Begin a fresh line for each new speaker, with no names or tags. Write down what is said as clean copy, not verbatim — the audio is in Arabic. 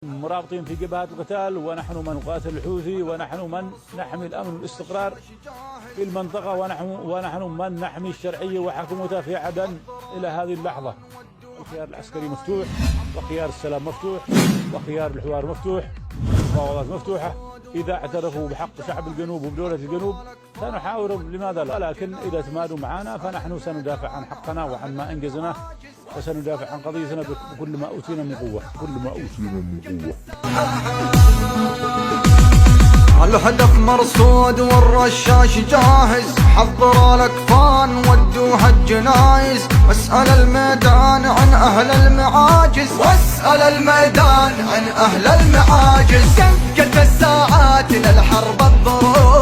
مرابطين في جبهات القتال، ونحن من نقاتل الحوثي، ونحن من نحمي الأمن والاستقرار في المنطقة، ونحن من نحمي الشرعية وحكومتها في عدن إلى هذه اللحظة. الخيار العسكري مفتوح، وخيار السلام مفتوح، وخيار الحوار مفتوح، المفاوضات مفتوحة. إذا اعترفوا بحق شعب الجنوب وبدولة الجنوب سنحاور، لماذا لا؟ لكن إذا تمادوا معنا فنحن سندافع عن حقنا وعن ما أنجزناه، وسندافع عن قضيتنا بكل ما أوتينا من قوة،
الهدف مرصود والرشاش جاهز، حضروا الأكفان ودوها الجنايز، واسأل الميدان عن أهل المعاجز، واسأل الميدان عن أهل المعاجز. دقت الساعات للحرب الضروب،